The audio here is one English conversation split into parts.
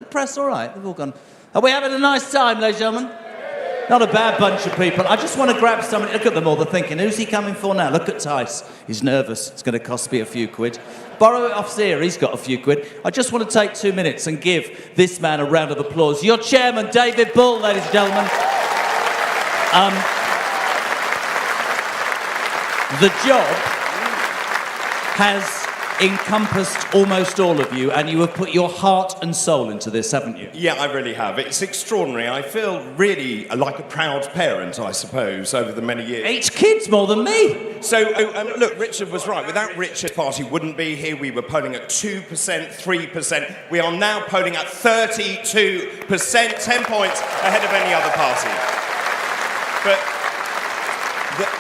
The press all right? They've all gone. Are we having a nice time, ladies and gentlemen? Not a bad bunch of people. I just want to grab somebody. Look at them all. They're thinking, who's he coming for now? Look at Tice. He's nervous. It's going to cost me a few quid. Borrow it off Zia. He's got a few quid. I just want to take 2 minutes and give this man a round of applause. Your chairman, David Bull, ladies and gentlemen. The job has encompassed almost all of you, and you have put your heart and soul into this, haven't you? Yeah, I really have. It's extraordinary. I feel really like a proud parent, I suppose, over the many years. 8 kids more than me. So, look, Richard was right. Without Richard, party wouldn't be here. We were polling at 2%, 3%. We are now polling at 32%, 10 points ahead of any other party. But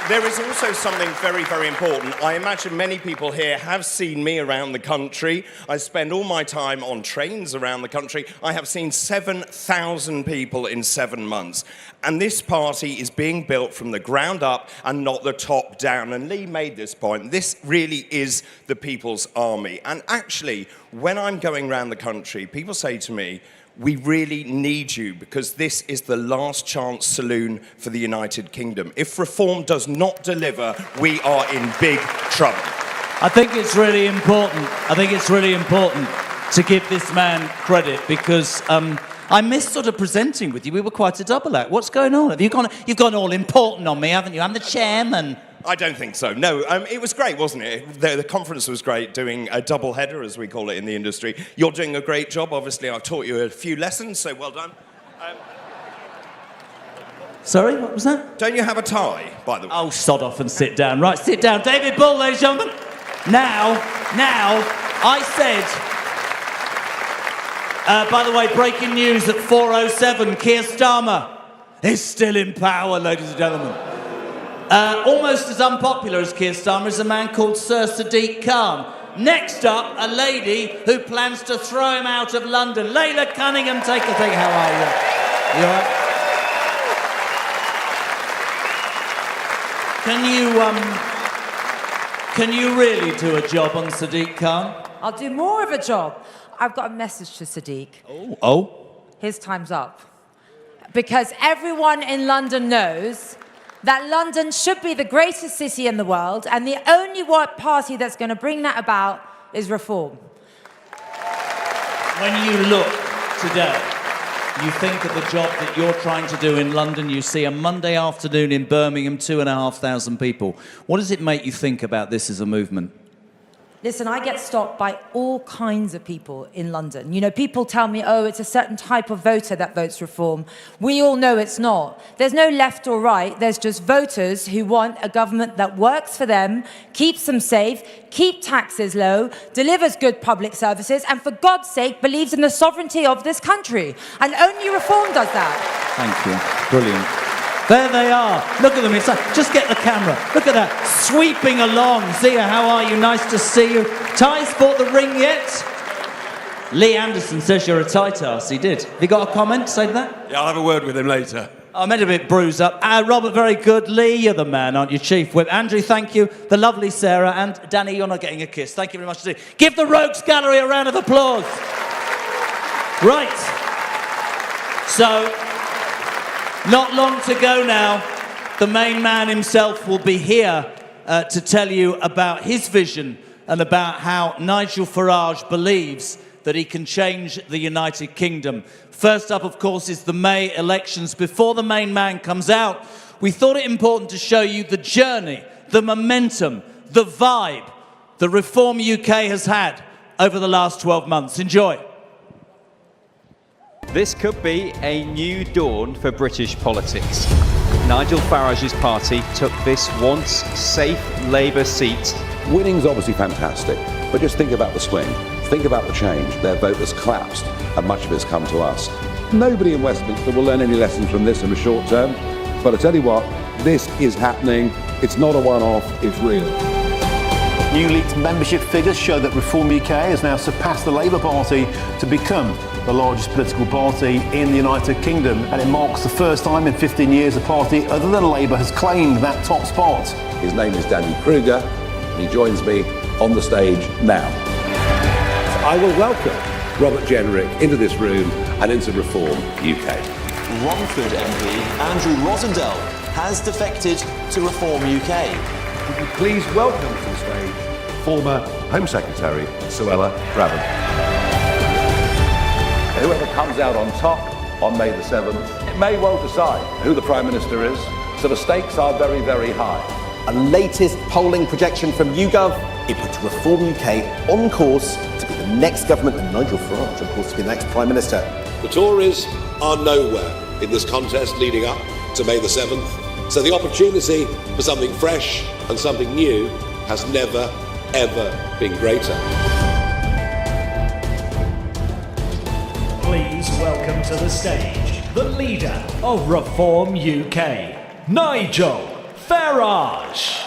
there is also something very, very important. I imagine many people here have seen me around the country. I spend all my time on trains around the country. I have seen 7,000 people in 7 months. And this party is being built from the ground up and not the top down. And Lee made this point. This really is the people's army. And actually, when I'm going around the country, people say to me, we really need you because this is the last chance saloon for the United Kingdom. If reform does not deliver, we are in big trouble. I think it's really important. To give this man credit because I miss sort of presenting with you. We were quite a double act. What's going on? You've gone all important on me, haven't you? I'm the chairman. I don't think so. No, it was great, wasn't it? The conference was great, doing a double header, as we call it in the industry. You're doing a great job. Obviously, I've taught you a few lessons, so well done. Sorry, what was that? Don't you have a tie, by the way? Oh, sod off and sit down. Right, sit down. David Bull, ladies and gentlemen. Now, I said... by the way, breaking news at 4:07, Keir Starmer is still in power, ladies and gentlemen. Almost as unpopular as Keir Starmer is a man called Sir Sadiq Khan. Next up, a lady who plans to throw him out of London. Layla Cunningham, take a thing. How are you? You all right? Can you really do a job on Sadiq Khan? I'll do more of a job. I've got a message to Sadiq. Oh? His time's up. Because everyone in London knows that London should be the greatest city in the world, and the only party that's going to bring that about is reform. When you look today, you think of the job that you're trying to do in London, you see a Monday afternoon in Birmingham, 2,500 people. What does it make you think about this as a movement? Listen, I get stopped by all kinds of people in London. You know, people tell me, oh, it's a certain type of voter that votes reform. We all know it's not. There's no left or right. There's just voters who want a government that works for them, keeps them safe, keep taxes low, delivers good public services, and for God's sake, believes in the sovereignty of this country. And only reform does that. Thank you. Brilliant. There they are. Look at them. It's like, just get the camera. Look at that. Sweeping along. Zia, how are you? Nice to see you. Ty's bought the ring yet? Lee Anderson says you're a tight ass. He did. Have you got a comment to say to that? Yeah, I'll have a word with him later. I'm a bit bruised up. Robert, very good. Lee, you're the man, aren't you, Chief Whip? Andrew, thank you. The lovely Sarah. And Danny, you're not getting a kiss. Thank you very much indeed. Give the Rogues Gallery a round of applause. Right. So... not long to go now. The main man himself will be here to tell you about his vision and about how Nigel Farage believes that he can change the United Kingdom. First up, of course, is the May elections. Before the main man comes out, we thought it important to show you the journey, the momentum, the vibe the Reform UK has had over the last 12 months. Enjoy. This could be a new dawn for British politics. Nigel Farage's party took this once safe Labour seat. Winning's obviously fantastic, but just think about the swing. Think about the change. Their vote has collapsed, and much of it's come to us. Nobody in Westminster will learn any lessons from this in the short term, but I tell you what, this is happening. It's not a one-off, it's real. New leaked membership figures show that Reform UK has now surpassed the Labour Party to become the largest political party in the United Kingdom, and it marks the first time in 15 years a party other than Labour has claimed that top spot. His name is Danny Kruger, and he joins me on the stage now. I will welcome Robert Jenrick into this room and into Reform UK. Romford MP Andrew Rosendale has defected to Reform UK. Would you please welcome to the stage former Home Secretary Suella Braverman. Whoever comes out on top on May the 7th, it may well decide who the Prime Minister is, so the stakes are very, very high. A latest polling projection from YouGov, it puts Reform UK on course to be the next government and Nigel Farage, of course, to be the next Prime Minister. The Tories are nowhere in this contest leading up to May the 7th, so the opportunity for something fresh and something new has never, ever been greater. Please welcome to the stage the leader of Reform UK, Nigel Farage.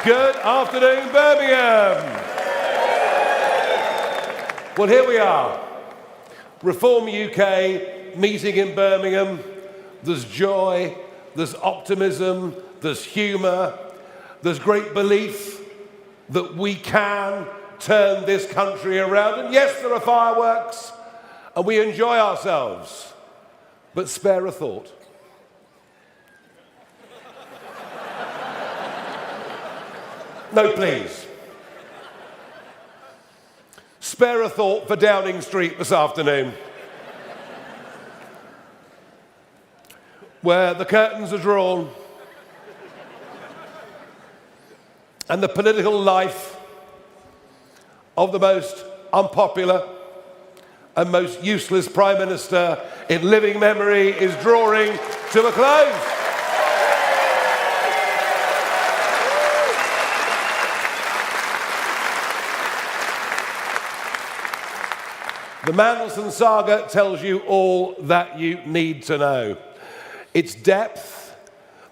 Good afternoon, Birmingham. Well, here we are. Reform UK meeting in Birmingham. There's joy, there's optimism, there's humour, there's great belief that we can turn this country around. And yes, there are fireworks, and we enjoy ourselves. But spare a thought. No, please. Spare a thought for Downing Street this afternoon, where the curtains are drawn and the political life of the most unpopular and most useless Prime Minister in living memory is drawing to a close. The Mandelson saga tells you all that you need to know. Its depth,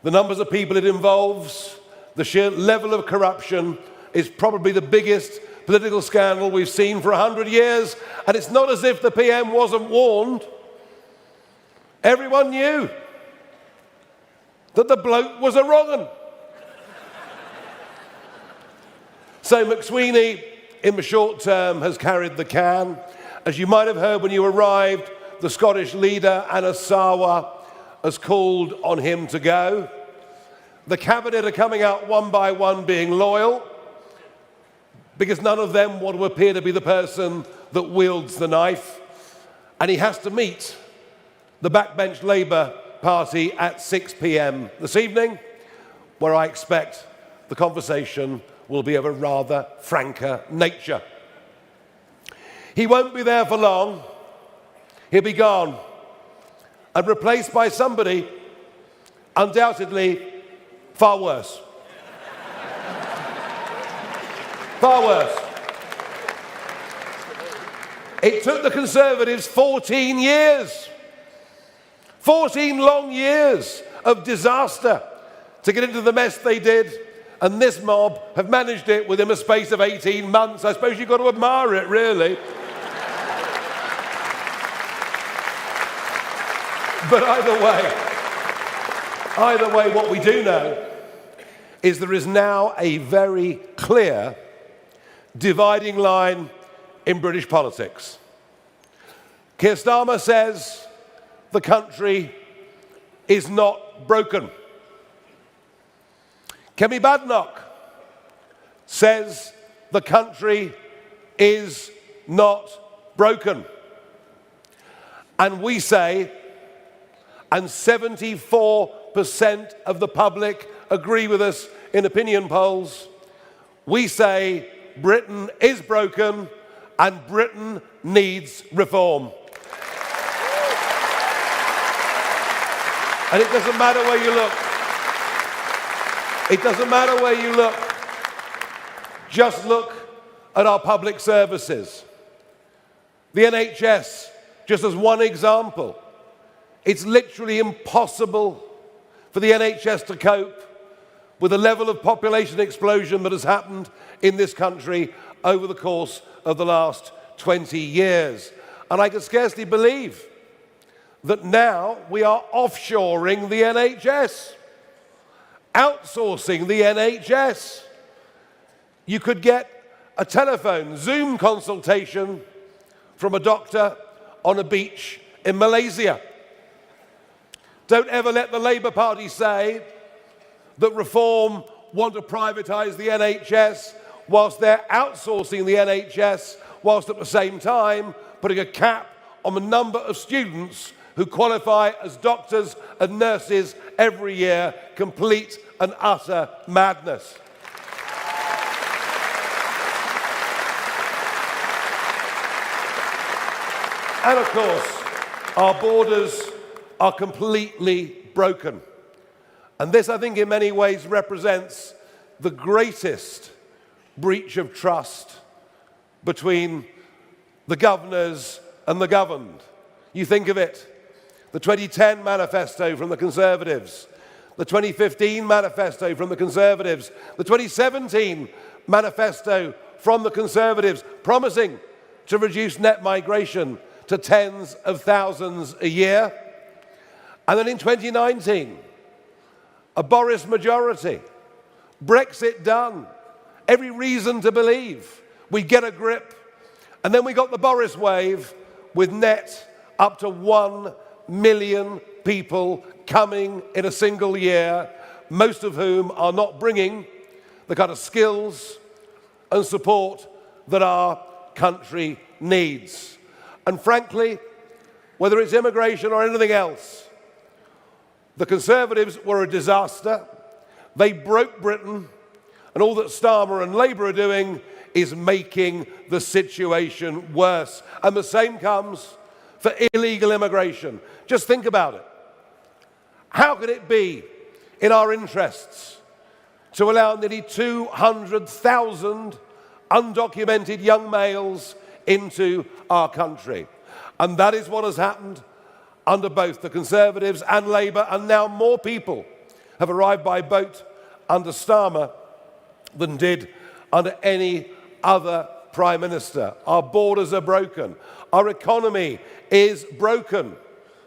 the numbers of people it involves, the sheer level of corruption is probably the biggest political scandal we've seen for 100 years, and it's not as if the PM wasn't warned. Everyone knew that the bloke was a wrong 'un. So McSweeney, in the short term, has carried the can. As you might have heard when you arrived, the Scottish leader, Anna Sarwar, has called on him to go. The cabinet are coming out one by one being loyal, because none of them want to appear to be the person that wields the knife. And he has to meet the backbench Labour Party at 6 p.m. this evening, where I expect the conversation will be of a rather franker nature. He won't be there for long. He'll be gone and replaced by somebody undoubtedly far worse. Far worse. It took the Conservatives 14 years, 14 long years of disaster to get into the mess they did, and this mob have managed it within a space of 18 months. I suppose you've got to admire it, really. But either way, what we do know is there is now a very clear dividing line in British politics. Keir Starmer says the country is not broken. Kemi Badenoch says the country is not broken. And we say, and 74% of the public agree with us in opinion polls, we say Britain is broken and Britain needs reform. And it doesn't matter where you look. It doesn't matter where you look. Just look at our public services. The NHS, just as one example. It's literally impossible for the NHS to cope with the level of population explosion that has happened in this country over the course of the last 20 years. And I can scarcely believe that now we are offshoring the NHS, outsourcing the NHS. You could get a telephone Zoom consultation from a doctor on a beach in Malaysia. Don't ever let the Labour Party say that Reform want to privatise the NHS whilst they're outsourcing the NHS, whilst at the same time putting a cap on the number of students who qualify as doctors and nurses every year. Complete and utter madness. And of course, our borders are completely broken. And this, I think, in many ways represents the greatest breach of trust between the governors and the governed. You think of it, the 2010 manifesto from the Conservatives, the 2015 manifesto from the Conservatives, the 2017 manifesto from the Conservatives, promising to reduce net migration to tens of thousands a year. And then in 2019, a Boris majority, Brexit done, every reason to believe we'd get a grip. And then we got the Boris wave with net up to 1 million people coming in a single year, most of whom are not bringing the kind of skills and support that our country needs. And frankly, whether it's immigration or anything else, the Conservatives were a disaster. They broke Britain, and all that Starmer and Labour are doing is making the situation worse. And the same comes for illegal immigration. Just think about it. How could it be in our interests to allow nearly 200,000 undocumented young males into our country? And that is what has happened under both the Conservatives and Labour, and now more people have arrived by boat under Starmer than did under any other Prime Minister. Our borders are broken. Our economy is broken.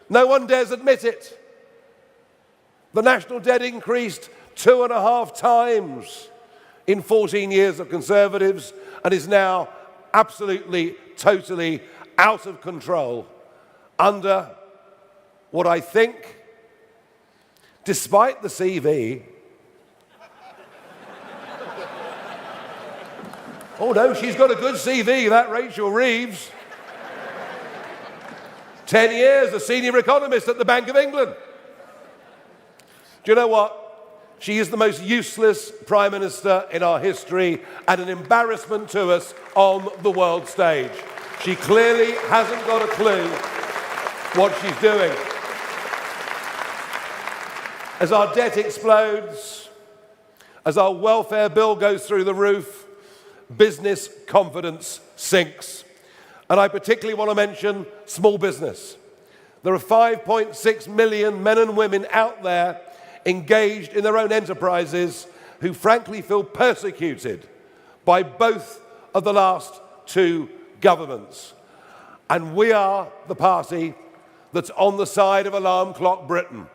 No one dares admit it. The national debt increased 2.5 times in 14 years of Conservatives and is now absolutely, totally out of control under what I think, despite the CV, oh no, she's got a good CV, that Rachel Reeves. 10 years, a senior economist at the Bank of England. Do you know what? She is the most useless Prime Minister in our history and an embarrassment to us on the world stage. She clearly hasn't got a clue what she's doing. As our debt explodes, as our welfare bill goes through the roof, business confidence sinks. And I particularly want to mention small business. There are 5.6 million men and women out there engaged in their own enterprises who frankly feel persecuted by both of the last two governments. And we are the party that's on the side of Alarm Clock Britain.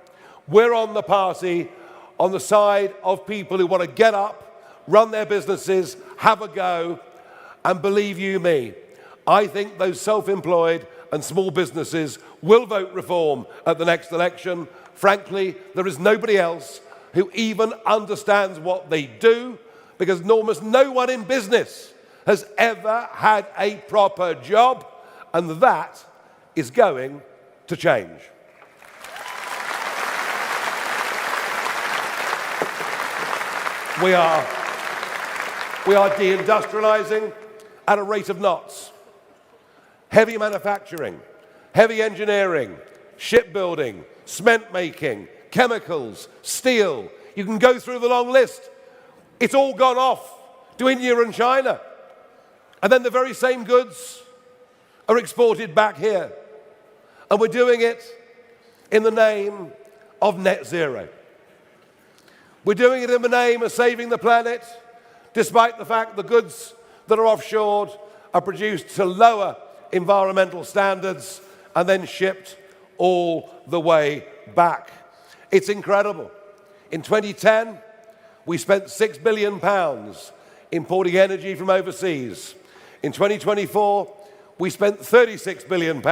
We're on the party on the side of people who want to get up, run their businesses, have a go, and believe you me, I think those self-employed and small businesses will vote reform at the next election. Frankly, there is nobody else who even understands what they do, because almost no one in business has ever had a proper job, and that is going to change. We are deindustrializing at a rate of knots. Heavy manufacturing, heavy engineering, shipbuilding, cement making, chemicals, steel. You can go through the long list. It's all gone off to India and China. And then the very same goods are exported back here. And we're doing it in the name of net zero. We're doing it in the name of saving the planet, despite the fact the goods that are offshored are produced to lower environmental standards and then shipped all the way back. It's incredible. In 2010, we spent £6 billion importing energy from overseas. In 2024, we spent £36 billion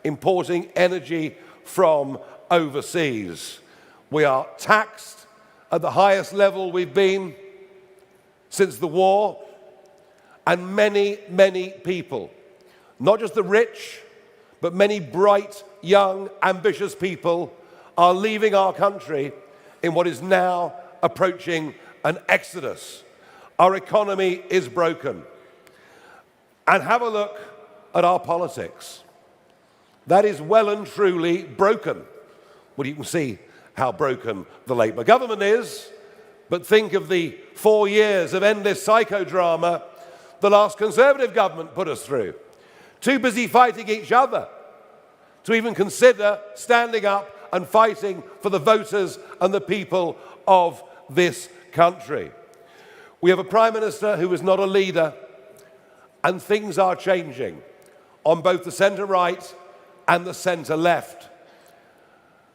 importing energy from overseas. We are taxed at the highest level we've been since the war, and many, many people, not just the rich, but many bright, young, ambitious people are leaving our country in what is now approaching an exodus. Our economy is broken. And have a look at our politics. That is well and truly broken. Well, you can see how broken the Labour government is, but think of the 4 years of endless psychodrama the last Conservative government put us through. Too busy fighting each other to even consider standing up and fighting for the voters and the people of this country. We have a Prime Minister who is not a leader, and things are changing on both the centre-right and the centre-left.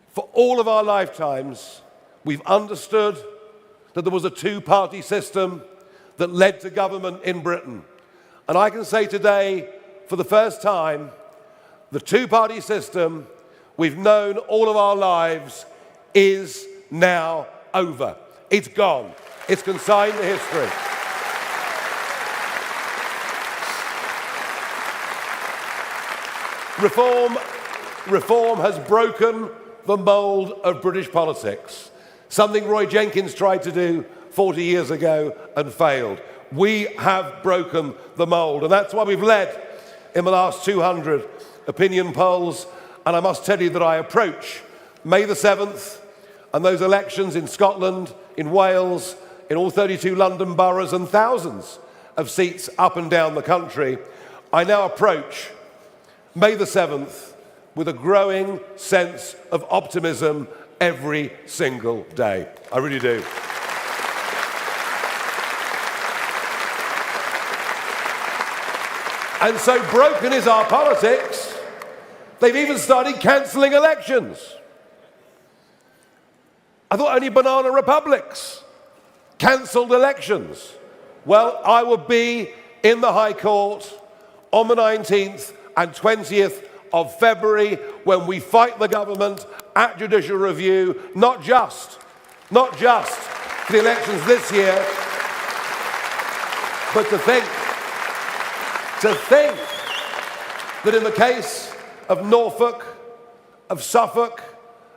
For all of our lifetimes, we've understood that there was a two-party system that led to government in Britain. And I can say today, for the first time, the two-party system we've known all of our lives is now over. It's gone. It's consigned to history. Reform has broken the mould of British politics, something Roy Jenkins tried to do 40 years ago and failed. We have broken the mould, and that's why we've led in the last 200 opinion polls. And I must tell you that I approach May the 7th and those elections in Scotland, in Wales, in all 32 London boroughs and thousands of seats up and down the country. I now approach May the 7th with a growing sense of optimism every single day. I really do. And so broken is our politics, they've even started cancelling elections. I thought only banana republics cancelled elections. Well, I will be in the High Court on the 19th and 20th of February when we fight the government at judicial review, not just for the elections this year, but to think that in the case of Norfolk, of Suffolk,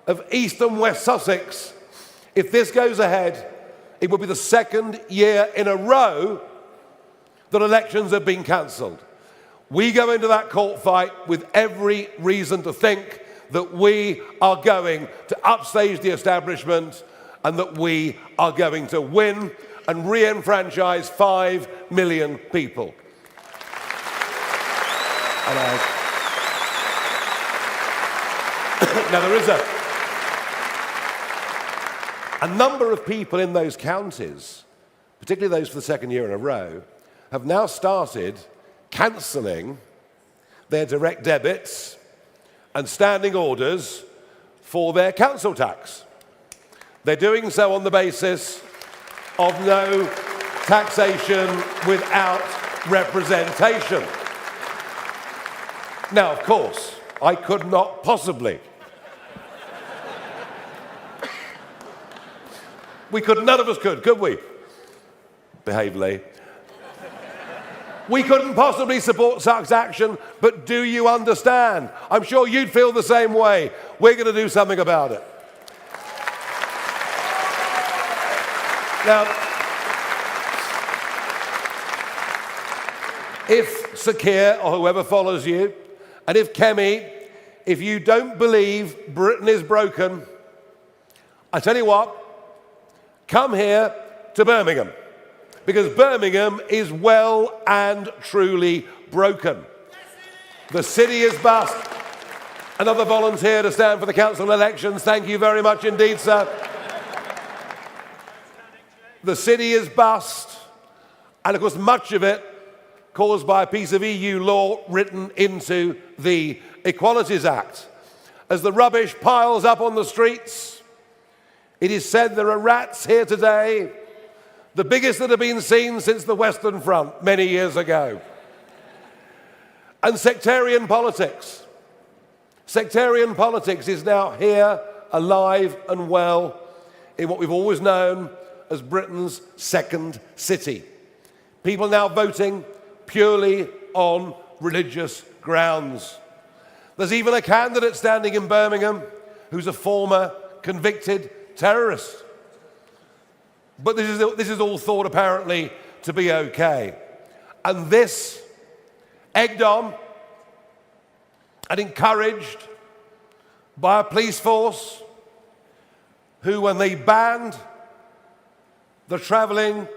of East and West Sussex, if this goes ahead, it will be the second year in a row that elections have been cancelled. We go into that court fight with every reason to think that we are going to upstage the establishment and that we are going to win and re-enfranchise 5 million people. Now, there is a number of people in those counties, particularly those for the second year in a row, have now started cancelling their direct debits and standing orders for their council tax. They're doing so on the basis of no taxation without representation. Now, of course, I could not possibly. None of us could we? Behave, Lee. We couldn't possibly support such action, but do you understand? I'm sure you'd feel the same way. We're going to do something about it. Now, if Sir Keir or whoever follows you, and if Kemi, if you don't believe Britain is broken, I tell you what, come here to Birmingham, because Birmingham is well and truly broken. The city is bust. Another volunteer to stand for the council elections. Thank you very much indeed, sir. The city is bust, and of course much of it caused by a piece of EU law written into the Equalities Act. As the rubbish piles up on the streets, it is said there are rats here today, the biggest that have been seen since the Western Front many years ago. And sectarian politics. Sectarian politics is now here, alive and well, in what we've always known as Britain's second city. People now voting purely on religious grounds. There's even a candidate standing in Birmingham who's a former convicted terrorist. But this is all thought apparently to be okay. And this, egged on and encouraged by a police force who, when they banned the travelling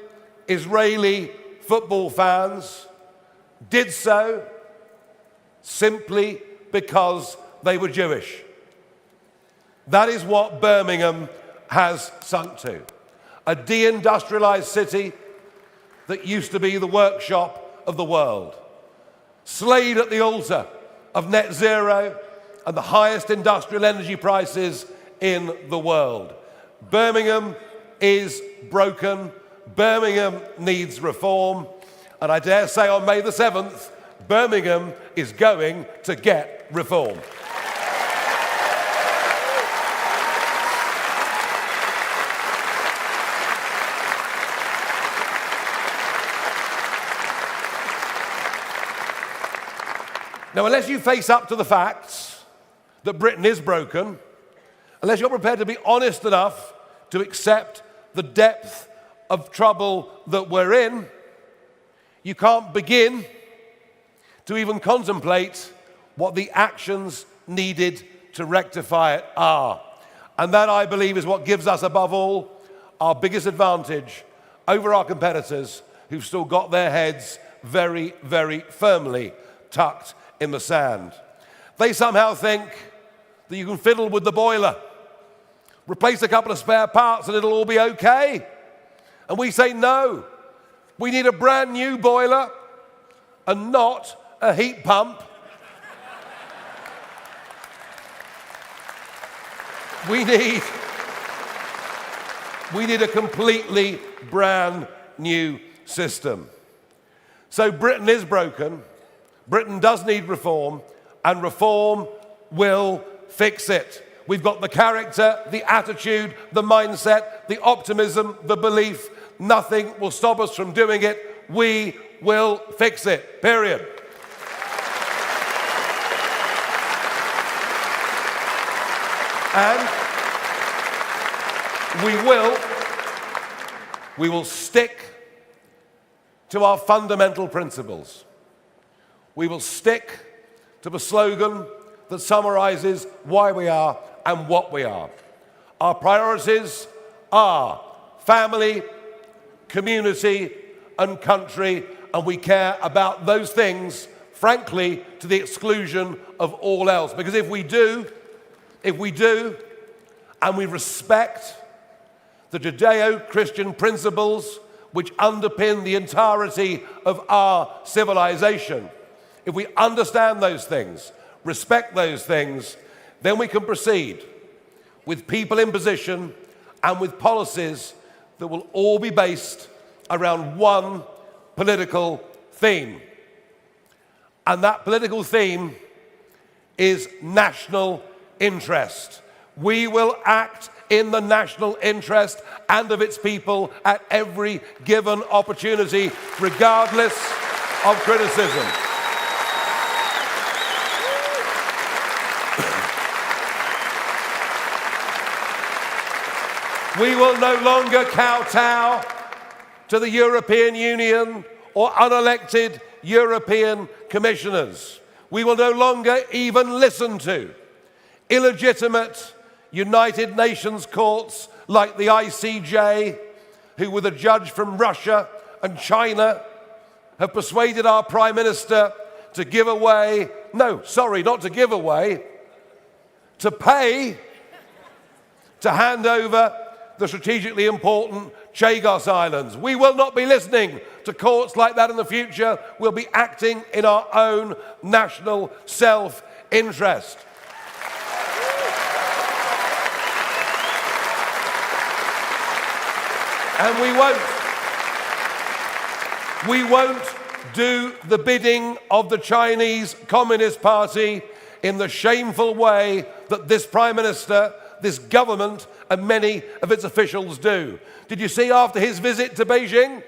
Israeli football fans, did so simply because they were Jewish. That is what Birmingham has sunk to. A deindustrialized city that used to be the workshop of the world, slayed at the altar of net zero and the highest industrial energy prices in the world. Birmingham is broken. Birmingham needs reform. And I dare say on May the 7th, Birmingham is going to get reform. Now, unless you face up to the facts that Britain is broken, unless you're prepared to be honest enough to accept the depth of trouble that we're in, you can't begin to even contemplate what the actions needed to rectify it are. And that, I believe, is what gives us, above all, our biggest advantage over our competitors who've still got their heads very, very firmly tucked in the sand. They somehow think that you can fiddle with the boiler, replace a couple of spare parts and it'll all be okay. And we say no. We need a brand new boiler and not a heat pump. We need a completely brand new system. So Britain is broken. Britain does need reform, and reform will fix it. We've got the character, the attitude, the mindset, the optimism, the belief. Nothing will stop us from doing it. We will fix it, period. And we will stick to our fundamental principles. We will stick to the slogan that summarizes why we are and what we are. Our priorities are family, community, and country, and we care about those things, frankly, to the exclusion of all else. Because if we do, and we respect the Judeo-Christian principles which underpin the entirety of our civilization, if we understand those things, respect those things, then we can proceed with people in position and with policies that will all be based around one political theme. And that political theme is national interest. We will act in the national interest and of its people at every given opportunity, regardless of criticism. We will no longer kowtow to the European Union or unelected European commissioners. We will no longer even listen to illegitimate United Nations courts like the ICJ, who with a judge from Russia and China have persuaded our Prime Minister to give away, no, sorry, not to give away, to pay to hand over the strategically important Chagos Islands. We will not be listening to courts like that in the future. We'll be acting in our own national self-interest. And we won't do the bidding of the Chinese Communist Party in the shameful way that this Prime Minister, this government, and many of its officials do. Did you see after his visit to Beijing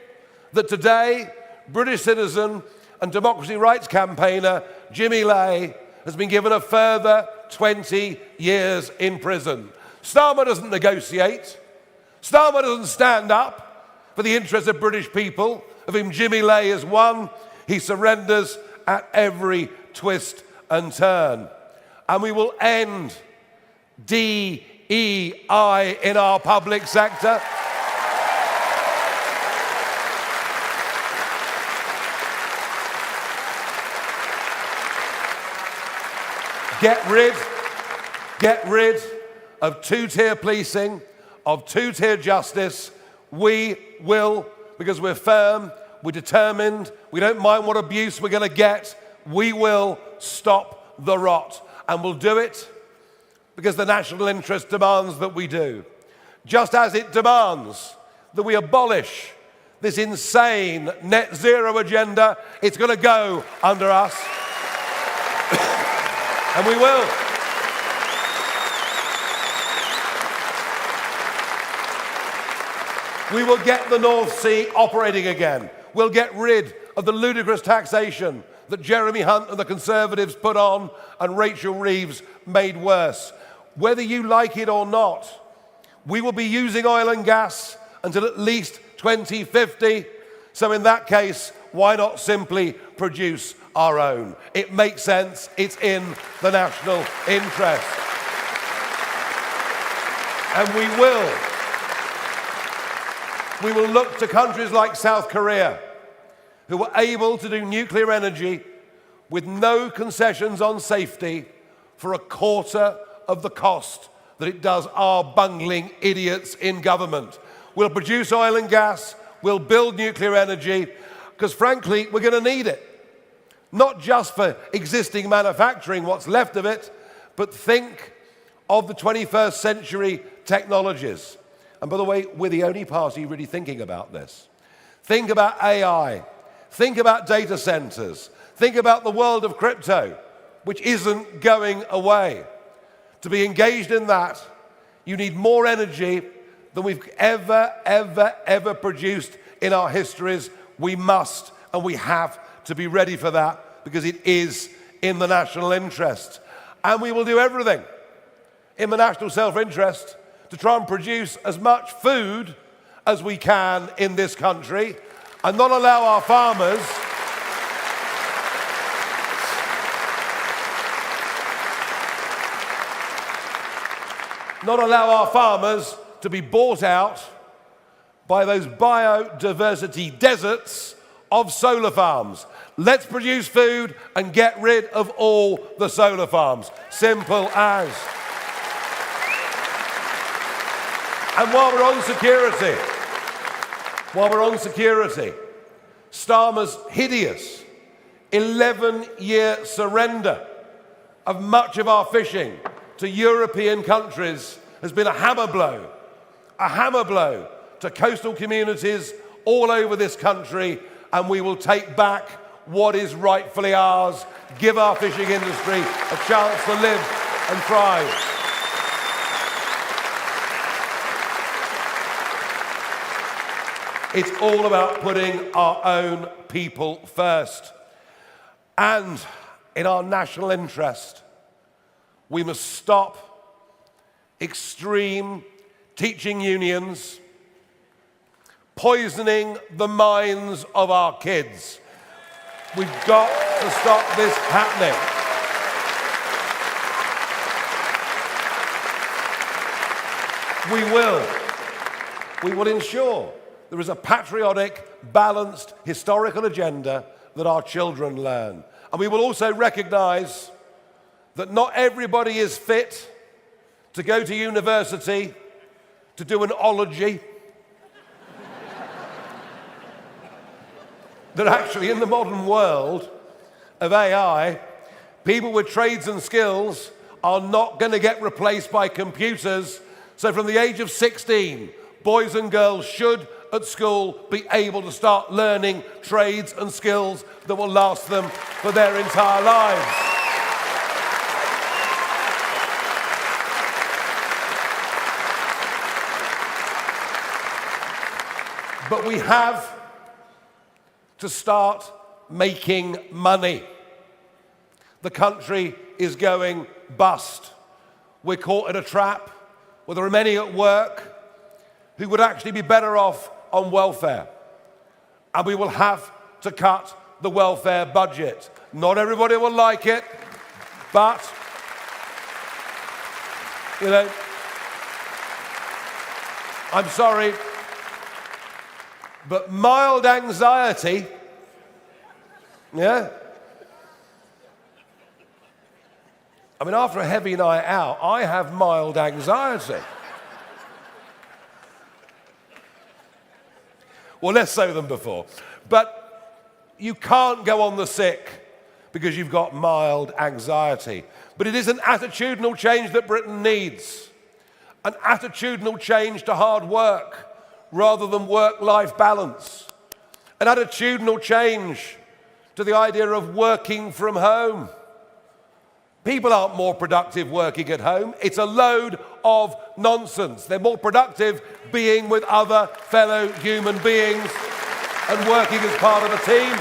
that today British citizen and democracy rights campaigner Jimmy Lai has been given a further 20 years in prison? Starmer doesn't negotiate. Starmer doesn't stand up for the interests of British people, of whom Jimmy Lai is one. He surrenders at every twist and turn. And we will end DEI in our public sector. Get rid of two-tier policing, of two-tier justice. We will, because we're firm, we're determined, we don't mind what abuse we're going to get. We will stop the rot, and we'll do it because the national interest demands that we do. Just as it demands that we abolish this insane net zero agenda, it's going to go under us. And we will. We will get the North Sea operating again. We'll get rid of the ludicrous taxation that Jeremy Hunt and the Conservatives put on and Rachel Reeves made worse. Whether you like it or not, we will be using oil and gas until at least 2050. So in that case, why not simply produce our own? It makes sense. It's in the national interest. And we will look to countries like South Korea, who were able to do nuclear energy with no concessions on safety for a quarter of the cost that it does our bungling idiots in government. We'll produce oil and gas, we'll build nuclear energy, because frankly, we're going to need it. Not just for existing manufacturing, what's left of it, but think of the 21st century technologies. And by the way, we're the only party really thinking about this. Think about AI. Think about data centers. Think about the world of crypto, which isn't going away. To be engaged in that, you need more energy than we've ever produced in our histories. We must and we have to be ready for that because it is in the national interest. And we will do everything in the national self-interest to try and produce as much food as we can in this country and not allow our farmers to be bought out by those biodiversity deserts of solar farms. Let's produce food and get rid of all the solar farms. Simple as. And while we're on security, Starmer's hideous 11-year surrender of much of our fishing to European countries has been a hammer blow to coastal communities all over this country, and we will take back what is rightfully ours, give our fishing industry a chance to live and thrive. It's all about putting our own people first. And in our national interest, we must stop extreme teaching unions poisoning the minds of our kids. We've got to stop this happening. We will ensure there is a patriotic, balanced, historical agenda that our children learn. And we will also recognise that not everybody is fit to go to university to do an ology. That actually in the modern world of AI, people with trades and skills are not going to get replaced by computers. So from the age of 16, boys and girls should at school be able to start learning trades and skills that will last them for their entire lives. But we have to start making money. The country is going bust. We're caught in a trap where there are many at work who would actually be better off on welfare. And we will have to cut the welfare budget. Not everybody will like it, but, you know, I'm sorry, but mild anxiety, yeah? I mean, after a heavy night out, I have mild anxiety. Well, less so than before. But you can't go on the sick because you've got mild anxiety. But it is an attitudinal change that Britain needs. An attitudinal change to hard work rather than work-life balance. An attitudinal change to the idea of working from home. People aren't more productive working at home. It's a load of nonsense. They're more productive being with other fellow human beings and working as part of a team.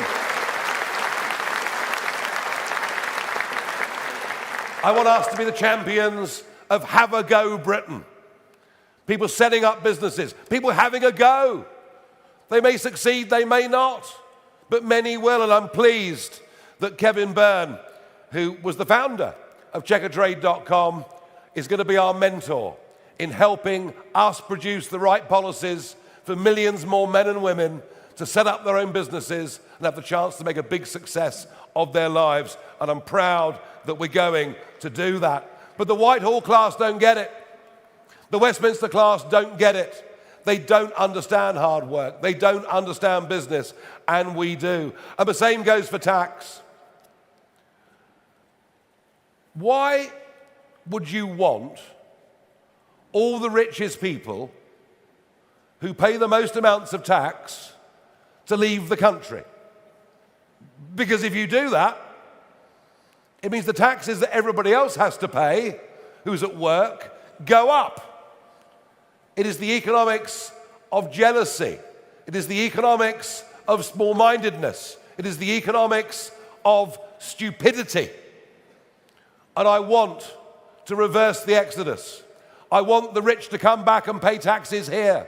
I want us to be the champions of have a go Britain. People setting up businesses, people having a go. They may succeed, they may not, but many will, and I'm pleased that Kevin Byrne, who was the founder of checkertrade.com, is going to be our mentor in helping us produce the right policies for millions more men and women to set up their own businesses and have the chance to make a big success of their lives. And I'm proud that we're going to do that. But the Whitehall class don't get it. The Westminster class don't get it. They don't understand hard work. They don't understand business, and we do. And the same goes for tax. Why would you want all the richest people who pay the most amounts of tax to leave the country? Because if you do that, it means the taxes that everybody else has to pay, who's at work, go up. It is the economics of jealousy. It is the economics of small-mindedness. It is the economics of stupidity. And I want to reverse the exodus. I want the rich to come back and pay taxes here.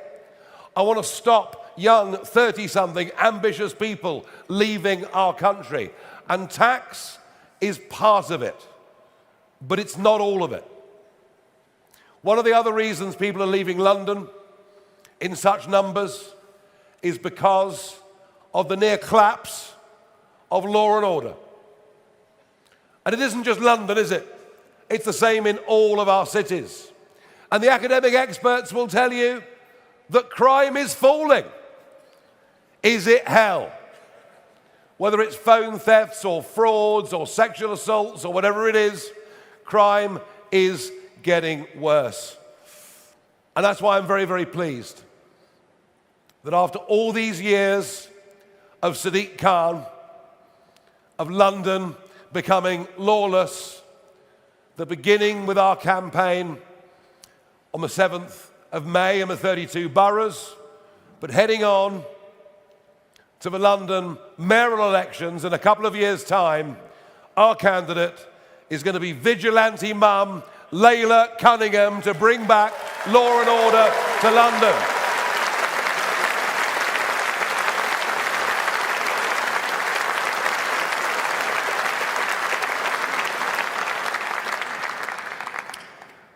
I want to stop young 30-something ambitious people leaving our country. And tax is part of it, but it's not all of it. One of the other reasons people are leaving London in such numbers is because of the near collapse of law and order. And it isn't just London, is it? It's the same in all of our cities. And the academic experts will tell you that crime is falling. Is it hell? Whether it's phone thefts or frauds or sexual assaults or whatever it is, crime is getting worse. And that's why I'm very, very pleased that after all these years of Sadiq Khan, of London becoming lawless, that beginning with our campaign on the 7th of May in the 32 boroughs, but heading on to the London mayoral elections in a couple of years' time, our candidate is going to be vigilante mum Layla Cunningham to bring back law and order to London.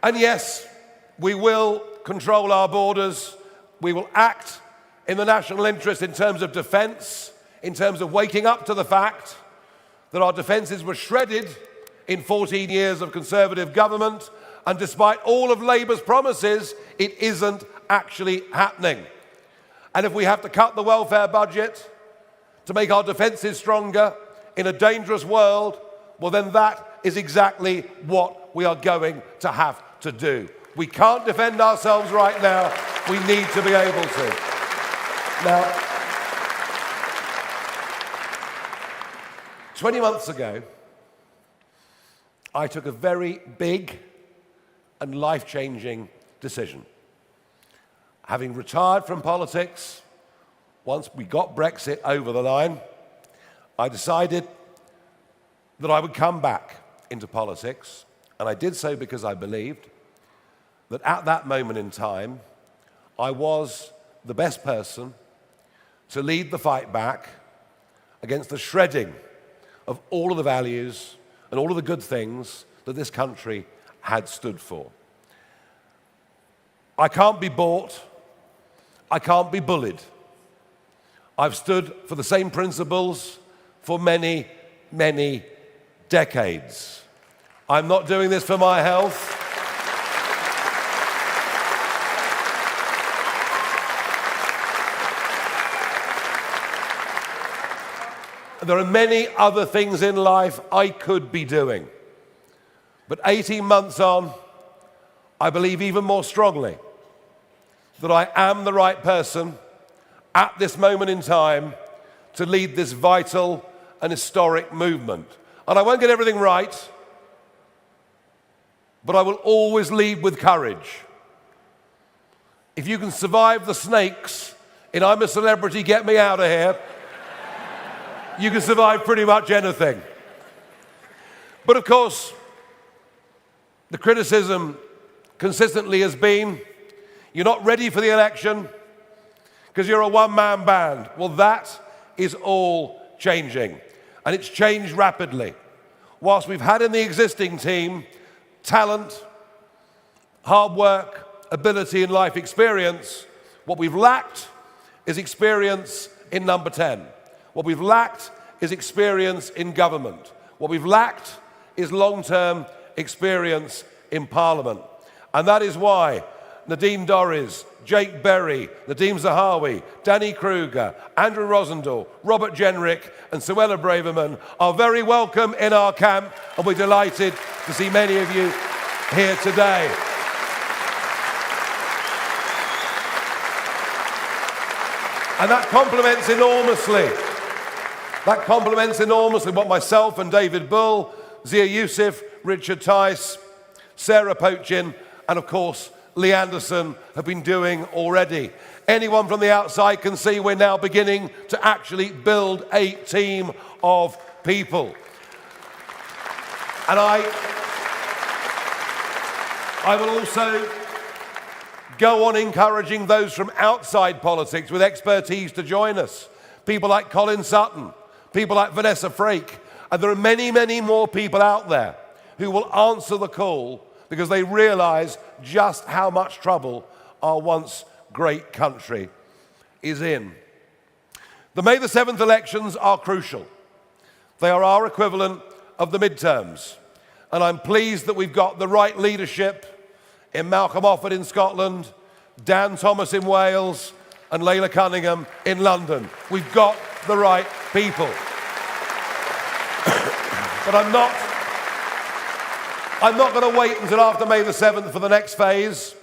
And yes, we will control our borders. We will act in the national interest in terms of defence, in terms of waking up to the fact that our defences were shredded in 14 years of Conservative government, and despite all of Labour's promises, it isn't actually happening. And if we have to cut the welfare budget to make our defences stronger in a dangerous world, well then that is exactly what we are going to have to do. We can't defend ourselves right now. We need to be able to. Now, 20 months ago, I took a very big and life-changing decision. Having retired from politics, once we got Brexit over the line, I decided that I would come back into politics, and I did so because I believed that at that moment in time, I was the best person to lead the fight back against the shredding of all of the values and all of the good things that this country had stood for. I can't be bought. I can't be bullied. I've stood for the same principles for many, many decades. I'm not doing this for my health. There are many other things in life I could be doing. But 18 months on, I believe even more strongly that I am the right person at this moment in time to lead this vital and historic movement. And I won't get everything right, but I will always lead with courage. If you can survive the snakes in I'm a Celebrity, Get Me Out of Here, you can survive pretty much anything. But of course, the criticism consistently has been, you're not ready for the election because you're a one-man band. Well, that is all changing, and it's changed rapidly. Whilst we've had in the existing team talent, hard work, ability, and life experience, what we've lacked is experience in number 10. What we've lacked is experience in government. What we've lacked is long-term experience in Parliament. And that is why Nadine Dorries, Jake Berry, Nadeem Zahawi, Danny Kruger, Andrew Rosendahl, Robert Jenrick and Suella Braverman are very welcome in our camp, and we're delighted to see many of you here today. And that complements enormously. That complements enormously what myself and David Bull, Zia Youssef, Richard Tice, Sarah Pochin, and of course, Lee Anderson have been doing already. Anyone from the outside can see we're now beginning to actually build a team of people. And I will also go on encouraging those from outside politics with expertise to join us. People like Colin Sutton, people like Vanessa Frake, and there are many, many more people out there who will answer the call because they realise just how much trouble our once great country is in. The May the 7th elections are crucial. They are our equivalent of the midterms. And I'm pleased that we've got the right leadership in Malcolm Offord in Scotland, Dan Thomas in Wales, and Layla Cunningham in London. We've got the right people. But I'm not going to wait until after May the 7th for the next phase,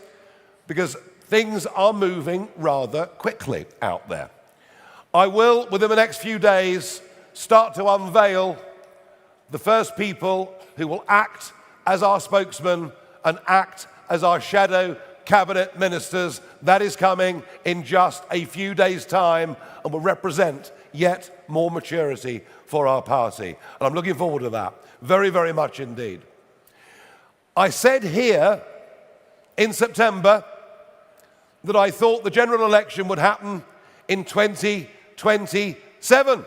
because things are moving rather quickly out there. I will, within the next few days, start to unveil the first people who will act as our spokesman and act as our shadow cabinet ministers. That is coming in just a few days' time and will represent yet more maturity for our party. And I'm looking forward to that, very, very much indeed. I said here in September that I thought the general election would happen in 2027.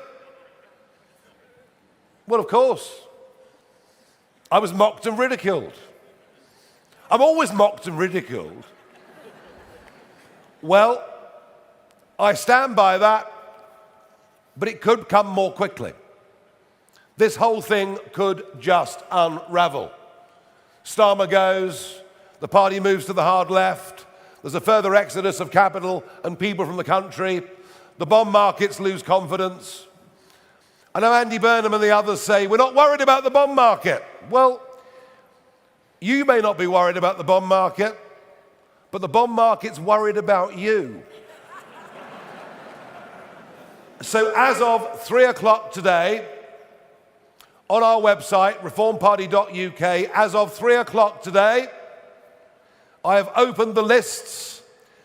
Well, of course, I was mocked and ridiculed. I'm always mocked and ridiculed. Well, I stand by that, but it could come more quickly. This whole thing could just unravel. Starmer goes, the party moves to the hard left, there's a further exodus of capital and people from the country, the bond markets lose confidence. I know Andy Burnham and the others say, we're not worried about the bond market. Well, you may not be worried about the bond market, but the bond market's worried about you. So as of 3 o'clock today, on our website, reformparty.uk, as of 3 o'clock today, I have opened the lists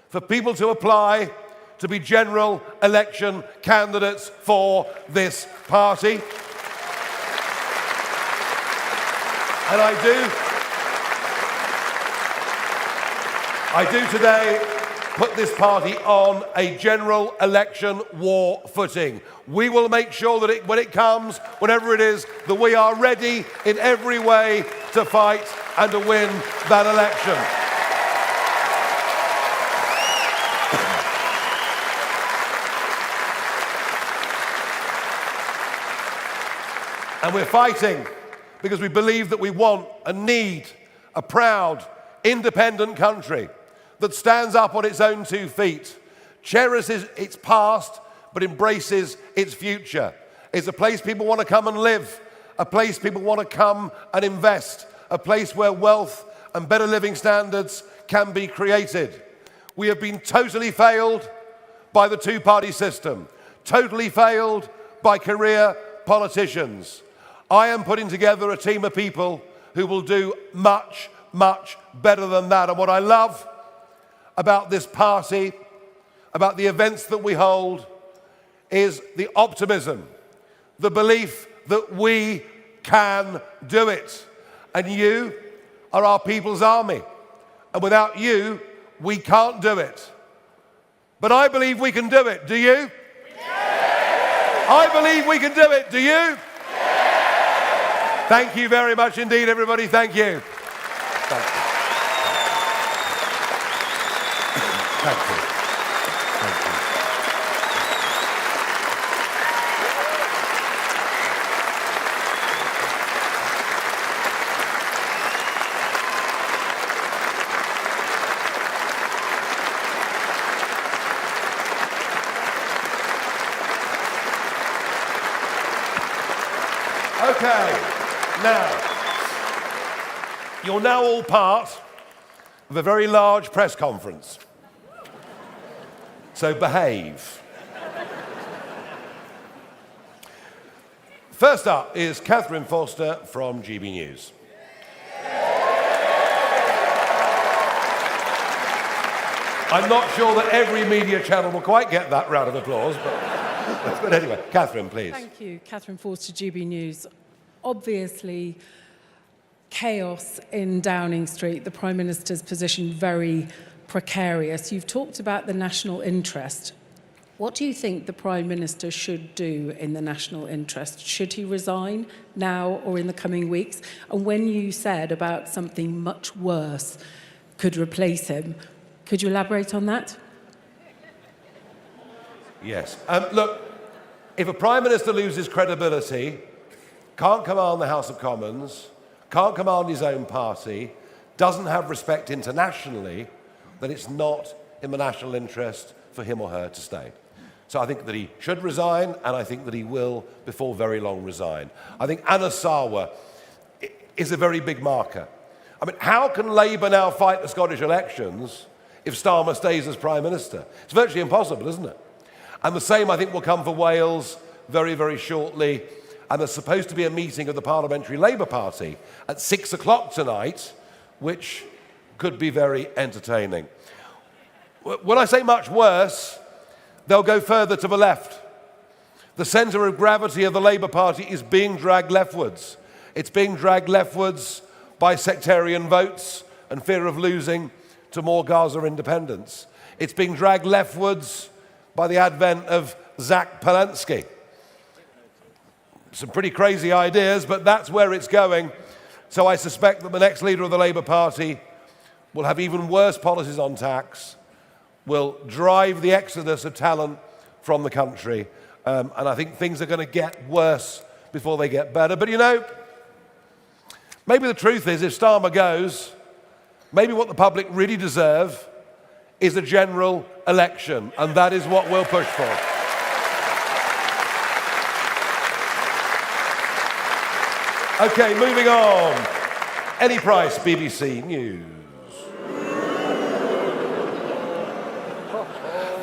for people to apply to be general election candidates for this party. And I do today put this party on a general election war footing. We will make sure that when it comes, whenever it is, that we are ready in every way to fight and to win that election. And we're fighting because we believe that we want and need a proud, independent country that stands up on its own 2 feet, cherishes its past, but embraces its future. It's a place people want to come and live, a place people want to come and invest, a place where wealth and better living standards can be created. We have been totally failed by the two-party system, totally failed by career politicians. I am putting together a team of people who will do much, much better than that. And what I love about this party, about the events that we hold, is the optimism, the belief that we can do it. And you are our people's army. And without you, we can't do it. But I believe we can do it. Do you? Yeah. I believe we can do it. Do you? Yeah. Thank you very much indeed, everybody. Thank you. Thank you. Thank you. Thank you. Okay, now, you're now all part of a very large press conference. So behave. First up is Catherine Foster from GB News. I'm not sure that every media channel will quite get that round of applause, but anyway, Catherine, please. Thank you, Catherine Foster, GB News. Obviously, chaos in Downing Street, the Prime Minister's position very precarious. You've talked about the national interest. What do you think the Prime Minister should do in the national interest? Should he resign now or in the coming weeks? And when you said about something much worse could replace him, could you elaborate on that? Yes. Look, if a Prime Minister loses credibility, can't command the House of Commons, can't command his own party, doesn't have respect internationally, then it's not in the national interest for him or her to stay. So I think that he should resign, and I think that he will, before very long, resign. I think Anna Sarwar is a very big marker. I mean, how can Labour now fight the Scottish elections if Starmer stays as Prime Minister? It's virtually impossible, isn't it? And the same, I think, will come for Wales very, very shortly. And there's supposed to be a meeting of the Parliamentary Labour Party at 6 o'clock tonight, which could be very entertaining. When I say much worse, they'll go further to the left. The centre of gravity of the Labour Party is being dragged leftwards. It's being dragged leftwards by sectarian votes and fear of losing to more Gaza independence. It's being dragged leftwards by the advent of Zach Polanski. Some pretty crazy ideas, but that's where it's going. So I suspect that the next leader of the Labour Party will have even worse policies on tax, will drive the exodus of talent from the country, and I think things are going to get worse before they get better. But you know, maybe the truth is, if Starmer goes, maybe what the public really deserve is a general election, and that is what we'll push for. Okay, moving on. Any Price, BBC News.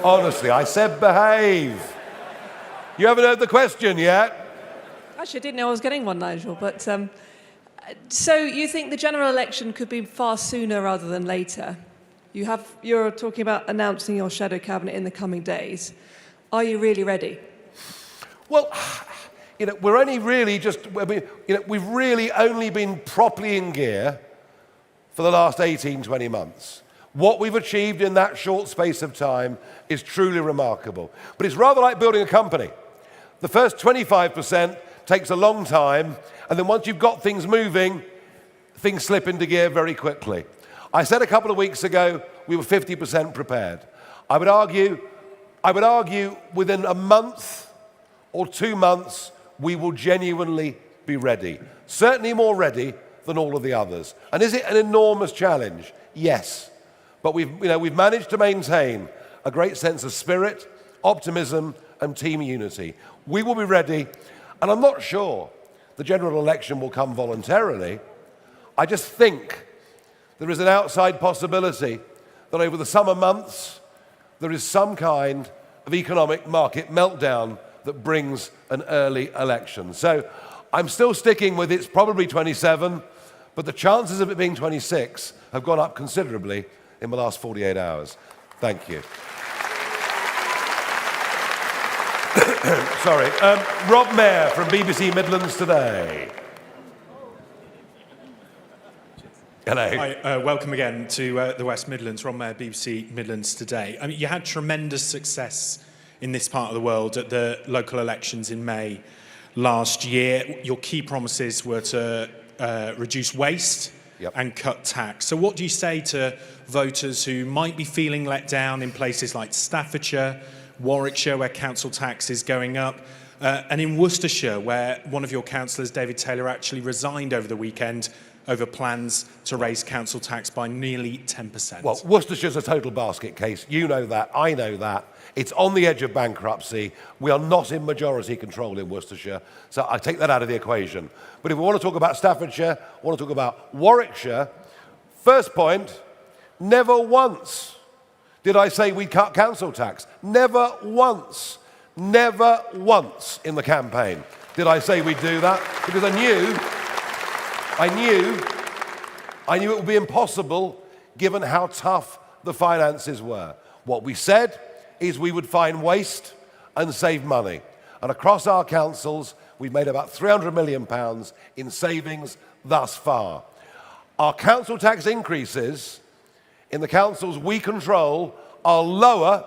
Honestly, I said behave. You haven't heard the question yet? Actually, I didn't know I was getting one, Nigel, but so you think the general election could be far sooner rather than later? You're talking about announcing your shadow cabinet in the coming days. Are you really ready? Well, you know, we're only really we've really only been properly in gear for the last 18, 20 months. What we've achieved in that short space of time is truly remarkable. But it's rather like building a company. The first 25% takes a long time, and then once you've got things moving, things slip into gear very quickly. I said a couple of weeks ago we were 50% prepared. I would argue within a month or 2 months, we will genuinely be ready. Certainly more ready than all of the others. And is it an enormous challenge? Yes. But we've managed to maintain a great sense of spirit, optimism, and team unity. We will be ready, and I'm not sure the general election will come voluntarily. I just think there is an outside possibility that over the summer months, there is some kind of economic market meltdown that brings an early election. So I'm still sticking with it's probably 27, but the chances of it being 26 have gone up considerably in the last 48 hours. Thank you. Sorry. Rob Mayer from BBC Midlands Today. Hello. Hi, welcome again to the West Midlands. Rob Mayer, BBC Midlands Today. I mean, you had tremendous success in this part of the world at the local elections in May last year. Your key promises were to reduce waste and cut tax. So what do you say to voters who might be feeling let down in places like Staffordshire, Warwickshire, where council tax is going up, and in Worcestershire, where one of your councillors, David Taylor, actually resigned over the weekend over plans to raise council tax by nearly 10%? Well, Worcestershire's a total basket case. You know that. I know that. It's on the edge of bankruptcy. We are not in majority control in Worcestershire, so I take that out of the equation. But if we want to talk about Staffordshire, we want to talk about Warwickshire, first point, never once did I say we'd cut council tax. Never once in the campaign did I say we'd do that, because I knew it would be impossible given how tough the finances were. What we said is we would find waste and save money. And across our councils, we've made about £300 million in savings thus far. Our council tax increases in the councils we control are lower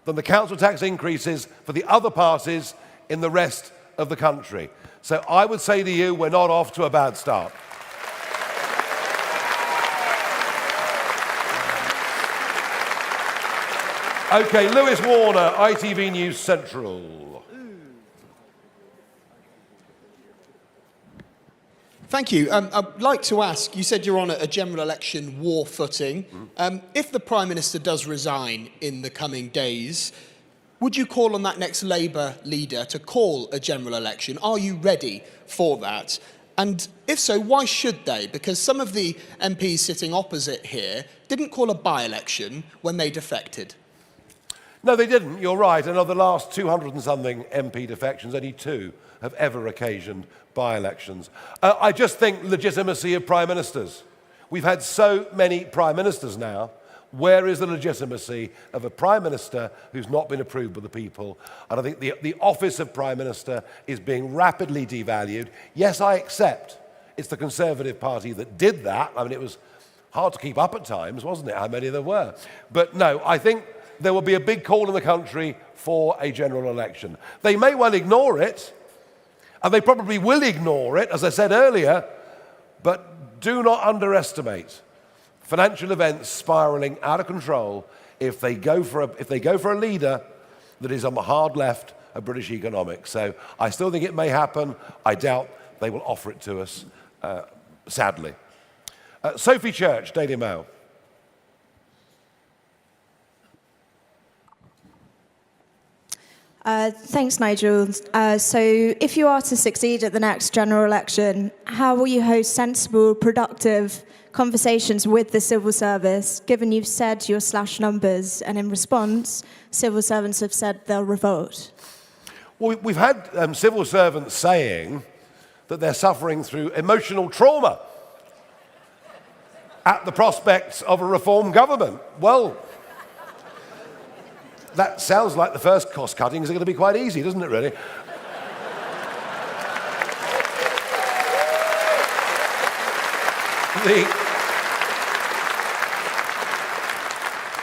than the council tax increases for the other parties in the rest of the country. So I would say to you, we're not off to a bad start. Okay, Lewis Warner, ITV News Central. Thank you. I'd like to ask, you said you're on a general election war footing. If the Prime Minister does resign in the coming days, would you call on that next Labour leader to call a general election? Are you ready for that? And if so, why should they? Because some of the MPs sitting opposite here didn't call a by-election when they defected. No, they didn't. You're right. And of the last 200 and something MP defections, only 2 have ever occasioned by-elections. I just think legitimacy of prime ministers. We've had so many prime ministers now. Where is the legitimacy of a Prime Minister who's not been approved by the people? And I think the office of Prime Minister is being rapidly devalued. Yes, I accept it's the Conservative Party that did that. I mean, it was hard to keep up at times, wasn't it, how many there were? But no, I think there will be a big call in the country for a general election. They may well ignore it, and they probably will ignore it, as I said earlier, but do not underestimate financial events spiraling out of control if they go for a leader that is on the hard left of British economics. So I still think it may happen. I doubt they will offer it to us, sadly. Sophie Church, Daily Mail. Thanks, Nigel. So if you are to succeed at the next general election, how will you host sensible, productive conversations with the civil service, given you've said you'll slash numbers, and in response, civil servants have said they'll revolt? Well, we've had civil servants saying that they're suffering through emotional trauma at the prospects of a reform government. Well, that sounds like the first cost cuttings are going to be quite easy, doesn't it, really?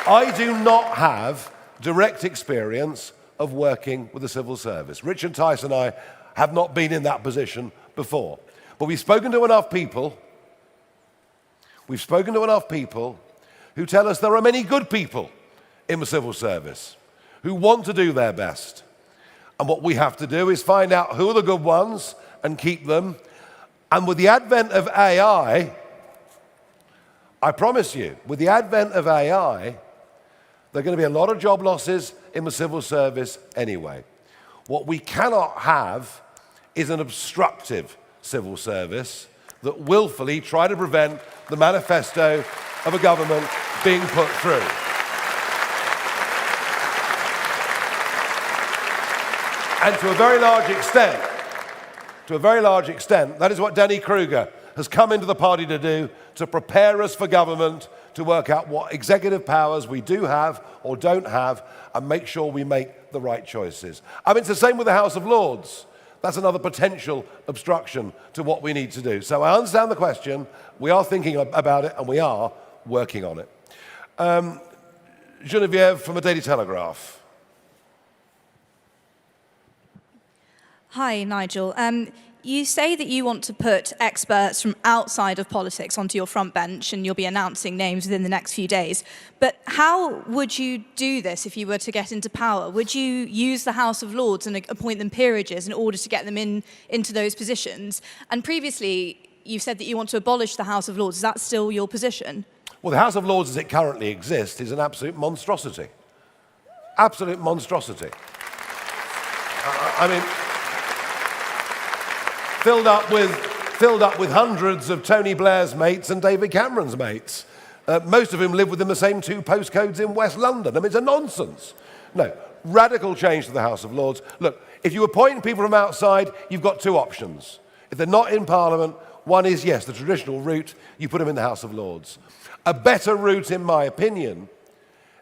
I do not have direct experience of working with the civil service. Richard Tice and I have not been in that position before. But we've spoken to enough people who tell us there are many good people in the civil service who want to do their best. And what we have to do is find out who are the good ones and keep them. And with the advent of AI, I promise you, with the advent of AI, there are going to be a lot of job losses in the civil service anyway. What we cannot have is an obstructive civil service that willfully try to prevent the manifesto of a government being put through. And to a very large extent, that is what Danny Kruger has come into the party to do, to prepare us for government, to work out what executive powers we do have or don't have, and make sure we make the right choices. I mean, it's the same with the House of Lords. That's another potential obstruction to what we need to do. So I understand the question, we are thinking about it, and we are working on it. Genevieve from the Daily Telegraph. Hi, Nigel. You say that you want to put experts from outside of politics onto your front bench, and you'll be announcing names within the next few days. But how would you do this if you were to get into power? Would you use the House of Lords and appoint them peerages in order to get them into those positions? And previously, you've said that you want to abolish the House of Lords. Is that still your position? Well, the House of Lords as it currently exists is an absolute monstrosity. Absolute monstrosity. I mean, filled up with hundreds of Tony Blair's mates and David Cameron's mates, most of whom live within the same two postcodes in West London. I mean, it's a nonsense. No, radical change to the House of Lords. Look, if you appoint people from outside, you've got two options. If they're not in Parliament, one is, yes, the traditional route, you put them in the House of Lords. A better route, in my opinion,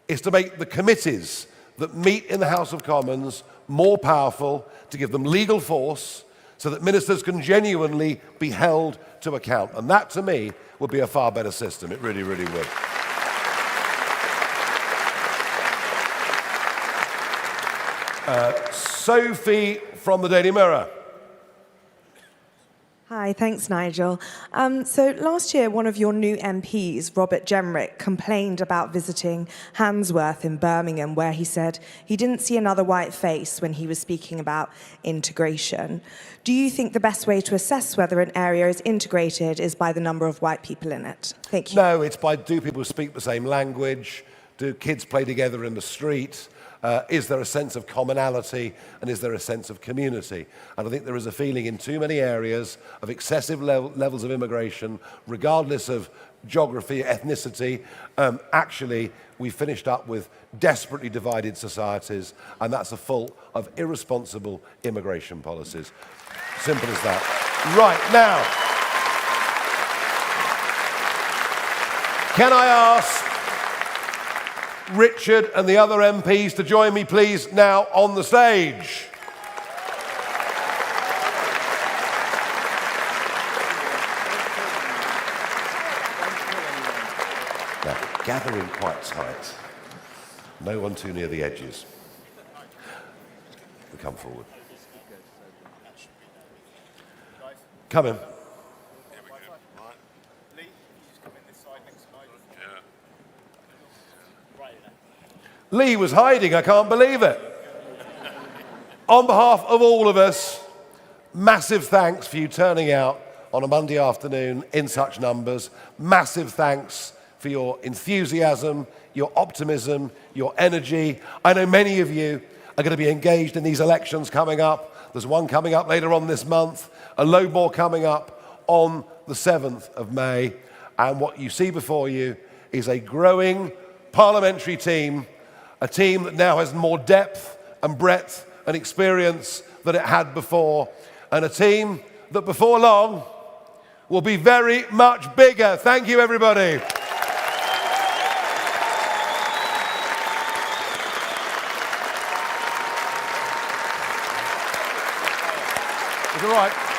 is to make the committees that meet in the House of Commons more powerful, to give them legal force, so that ministers can genuinely be held to account. And that, to me, would be a far better system. It really, really would. Sophie from the Daily Mirror. Hi, thanks, Nigel. So last year, one of your new MPs, Robert Jenrick, complained about visiting Handsworth in Birmingham, where he said he didn't see another white face when he was speaking about integration. Do you think the best way to assess whether an area is integrated is by the number of white people in it? Thank you. No, it's by, do people speak the same language? Do kids play together in the street? Is there a sense of commonality, and is there a sense of community? And I think there is a feeling in too many areas of excessive levels of immigration, regardless of geography, ethnicity. Actually, we finished up with desperately divided societies, and that's the fault of irresponsible immigration policies. Simple as that. Right, now, Richard and the other MPs to join me, please, now on the stage. Now, gather in quite tight. No one too near the edges. We come forward. Come in. Lee was hiding, I can't believe it. On behalf of all of us, massive thanks for you turning out on a Monday afternoon in such numbers. Massive thanks for your enthusiasm, your optimism, your energy. I know many of you are going to be engaged in these elections coming up. There's one coming up later on this month, a load more coming up on the 7th of May. And what you see before you is a growing parliamentary team, a team that now has more depth and breadth and experience than it had before, and a team that before long will be very much bigger. Thank you, everybody. It's all right.